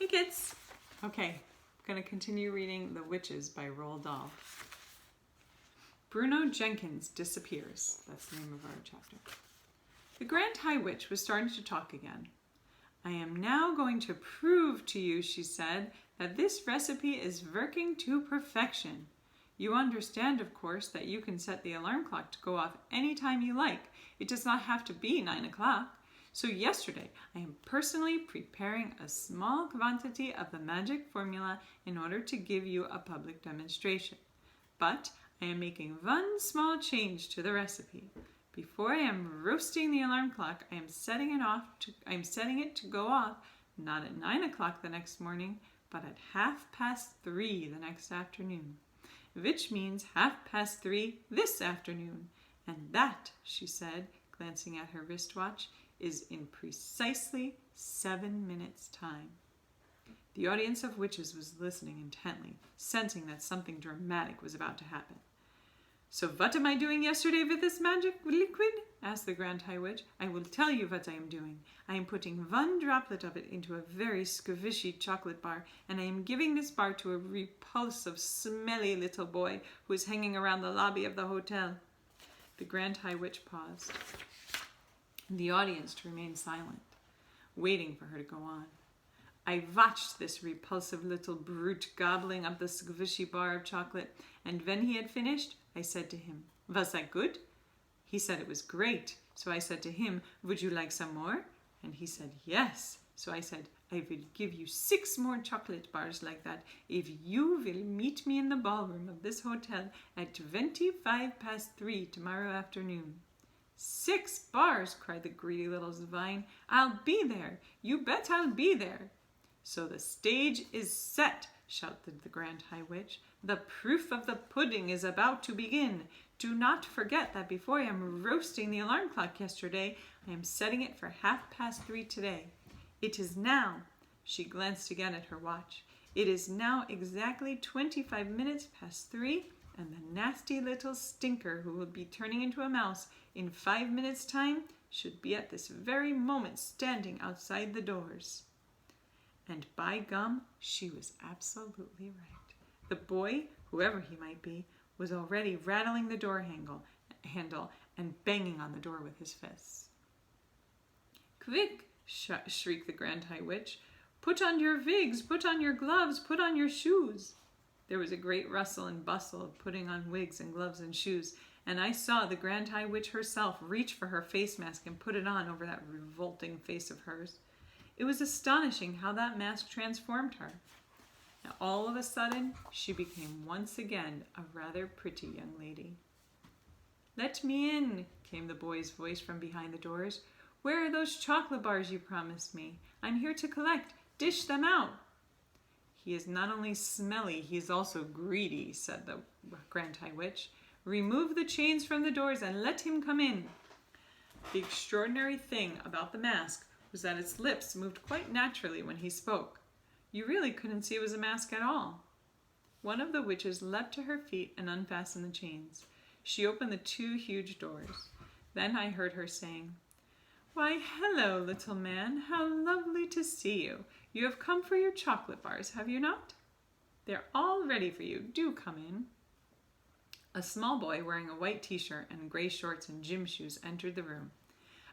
Hey kids! Okay, I'm going to continue reading The Witches by Roald Dahl. Bruno Jenkins disappears. That's the name of our chapter. The Grand High Witch was starting to talk again. I am now going to prove to you, she said, that this recipe is working to perfection. You understand, of course, that you can set the alarm clock to go off any time you like. It does not have to be 9 o'clock. So yesterday, I am personally preparing a small quantity of the magic formula in order to give you a public demonstration. But I am making one small change to the recipe. Before I am roasting the alarm clock, I am setting it to go off not at 9 o'clock the next morning, but at 3:30 the next afternoon, which means 3:30 this afternoon. And that, she said, glancing at her wristwatch, is in precisely 7 minutes' time. The audience of witches was listening intently, sensing that something dramatic was about to happen. So what am I doing yesterday with this magic liquid? Asked the Grand High Witch. I will tell you what I am doing. I am putting one droplet of it into a very squishy chocolate bar, and I am giving this bar to a repulsive, smelly little boy who is hanging around the lobby of the hotel. The Grand High Witch paused. The audience remained silent, waiting for her to go on. I watched this repulsive little brute gobbling up the squishy bar of chocolate, and when he had finished, I said to him, "Was that good?" He said it was great. So I said to him, "Would you like some more?" And he said, "Yes." So I said, "I will give you 6 more chocolate bars like that if you will meet me in the ballroom of this hotel at 3:25 tomorrow afternoon." 6 bars, cried the greedy little Zwine. I'll be there. You bet I'll be there. So the stage is set, shouted the Grand High Witch. The proof of the pudding is about to begin. Do not forget that before I am roasting the alarm clock yesterday, I am setting it for 3:30 today. It is now, she glanced again at her watch, it is now exactly 25 minutes past 3, and the nasty little stinker who will be turning into a mouse in 5 minutes' time should be at this very moment standing outside the doors. And by gum, she was absolutely right. The boy, whoever he might be, was already rattling the door handle and banging on the door with his fists. "Quick!" shrieked the Grand High Witch. "Put on your wigs, put on your gloves, put on your shoes." There was a great rustle and bustle of putting on wigs and gloves and shoes, and I saw the Grand High Witch herself reach for her face mask and put it on over that revolting face of hers. It was astonishing how that mask transformed her. Now, all of a sudden, she became once again a rather pretty young lady. "Let me in," came the boy's voice from behind the doors. "Where are those chocolate bars you promised me? I'm here to collect. Dish them out." "He is not only smelly, he is also greedy," said the Grand High Witch. "Remove the chains from the doors and let him come in." The extraordinary thing about the mask was that its lips moved quite naturally when he spoke. You really couldn't see it was a mask at all. One of the witches leapt to her feet and unfastened the chains. She opened the 2 huge doors. Then I heard her saying, "Why, hello, little man. How lovely to see you. You have come for your chocolate bars, have you not? They're all ready for you. Do come in." A small boy wearing a white t-shirt and gray shorts and gym shoes entered the room.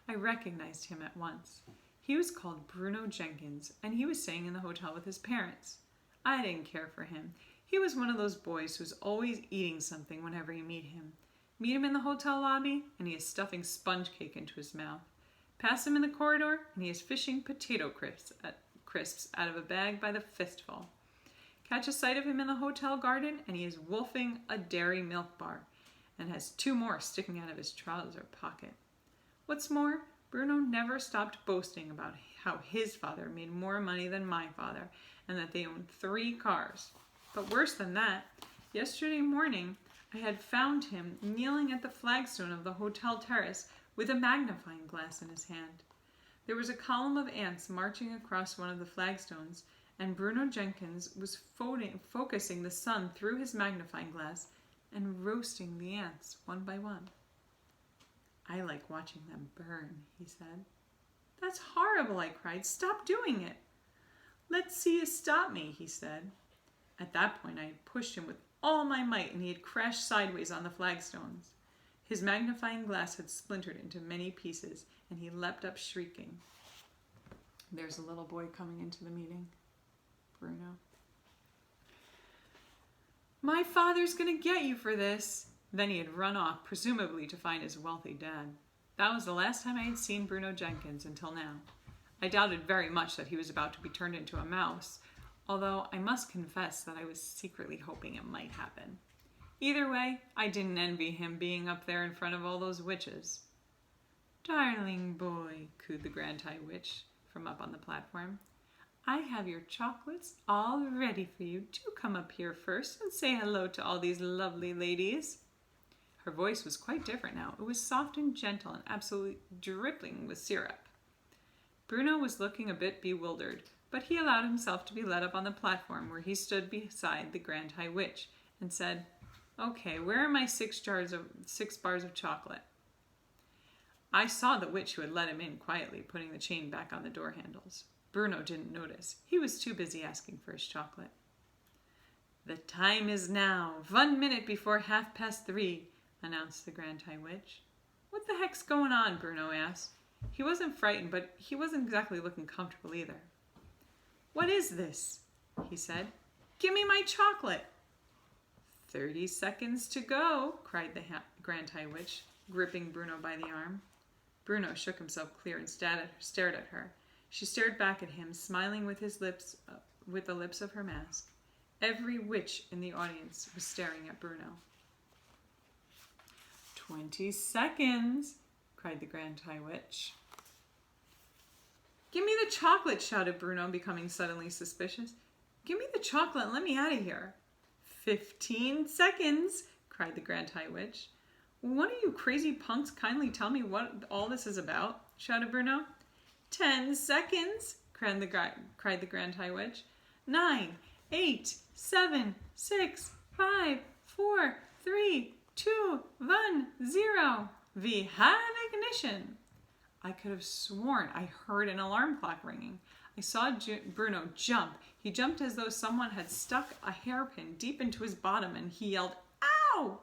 I recognized him at once. He was called Bruno Jenkins, and he was staying in the hotel with his parents. I didn't care for him. He was one of those boys who's always eating something whenever you meet him. Meet him in the hotel lobby, and he is stuffing sponge cake into his mouth. Pass him in the corridor, and he is fishing potato crisps out of a bag by the fistful. Catch a sight of him in the hotel garden, and he is wolfing a dairy milk bar, and has 2 more sticking out of his trouser pocket. What's more, Bruno never stopped boasting about how his father made more money than my father, and that they owned 3 cars. But worse than that, yesterday morning I had found him kneeling at the flagstone of the hotel terrace with a magnifying glass in his hand. There was a column of ants marching across one of the flagstones, and Bruno Jenkins was focusing the sun through his magnifying glass and roasting the ants one by one. "I like watching them burn," he said. "That's horrible," I cried. "Stop doing it." "Let's see you stop me," he said. At that point, I had pushed him with all my might, and he had crashed sideways on the flagstones. His magnifying glass had splintered into many pieces, and he leapt up shrieking. There's a little boy coming into the meeting. Bruno. "My father's going to get you for this." Then he had run off, presumably to find his wealthy dad. That was the last time I had seen Bruno Jenkins until now. I doubted very much that he was about to be turned into a mouse, although I must confess that I was secretly hoping it might happen. Either way, I didn't envy him being up there in front of all those witches. "Darling boy," cooed the Grand High Witch from up on the platform, "I have your chocolates all ready for you. Do come up here first and say hello to all these lovely ladies." Her voice was quite different now. It was soft and gentle and absolutely dripping with syrup. Bruno was looking a bit bewildered, but he allowed himself to be led up on the platform where he stood beside the Grand High Witch and said, "Okay, where are my 6 bars of chocolate?" I saw the witch who had let him in quietly putting the chain back on the door handles. Bruno didn't notice. He was too busy asking for his chocolate. "The time is now, 1 minute before 3:30, announced the Grand High Witch. "What the heck's going on?" Bruno asked. He wasn't frightened, but he wasn't exactly looking comfortable either. "What is this?" he said. "Give me my chocolate." 30 seconds to go, cried the Grand High Witch, gripping Bruno by the arm. Bruno shook himself clear and stared at her. She stared back at him, smiling with the lips of her mask. Every witch in the audience was staring at Bruno. 20 seconds, cried the Grand High Witch. "Give me the chocolate," shouted Bruno, becoming suddenly suspicious. "Give me the chocolate and let me out of here." 15 seconds, cried the Grand High Witch. "One of you crazy punks kindly tell me what all this is about?" shouted Bruno. 10 seconds, cried the Grand High Witch. 9, 8, 7, 6, 5, 4, 3, 2, 1, 0. We have ignition. I could have sworn I heard an alarm clock ringing. I saw Bruno jump. He jumped as though someone had stuck a hairpin deep into his bottom, and he yelled, "Ow!"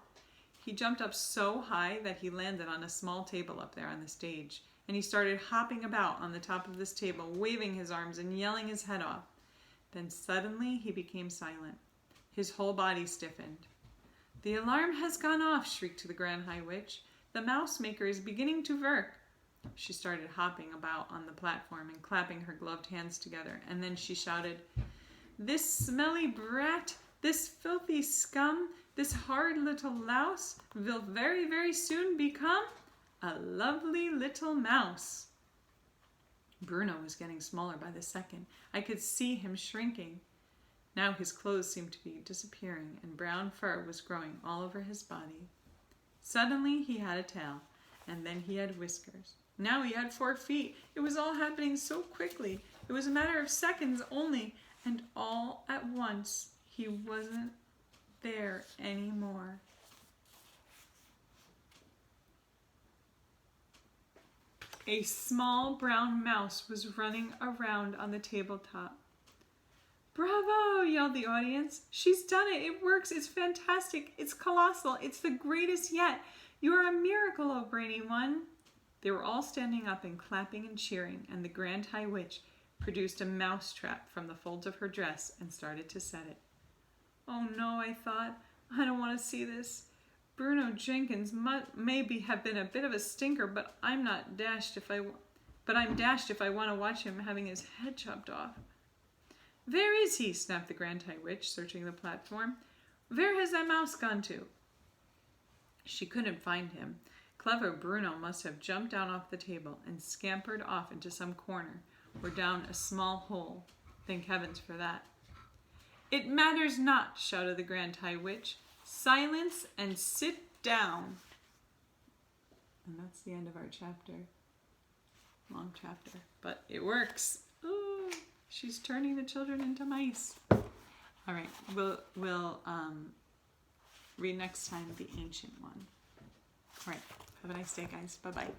He jumped up so high that he landed on a small table up there on the stage, and he started hopping about on the top of this table, waving his arms and yelling his head off. Then suddenly he became silent. His whole body stiffened. "The alarm has gone off," shrieked the Grand High Witch. "The mouse maker is beginning to work." She started hopping about on the platform and clapping her gloved hands together, and then she shouted, "This smelly brat, this filthy scum, this hard little louse will very, very soon become a lovely little mouse." Bruno was getting smaller by the second. I could see him shrinking. Now his clothes seemed to be disappearing, and brown fur was growing all over his body. Suddenly he had a tail, and then he had whiskers. Now he had 4 feet. It was all happening so quickly. It was a matter of seconds only, and all at once he wasn't there anymore. A small brown mouse was running around on the tabletop. "Bravo!" yelled the audience. "She's done it! It works! It's fantastic! It's colossal! It's the greatest yet! You are a miracle, oh brainy one!" They were all standing up and clapping and cheering, and the Grand High Witch produced a mouse trap from the folds of her dress and started to set it. "Oh no," I thought. "I don't want to see this. Bruno Jenkins maybe have been a bit of a stinker, but I'm dashed if I want to watch him having his head chopped off." "Where is he?" snapped the Grand High Witch, searching the platform. "Where has that mouse gone to?" She couldn't find him. Clever Bruno must have jumped down off the table and scampered off into some corner or down a small hole. Thank heavens for that. "It matters not," shouted the Grand High Witch. "Silence and sit down." And that's the end of our chapter. Long chapter, but it works. Ooh, she's turning the children into mice. All right, we'll read next time the ancient one. All right, have a nice day, guys. Bye-bye.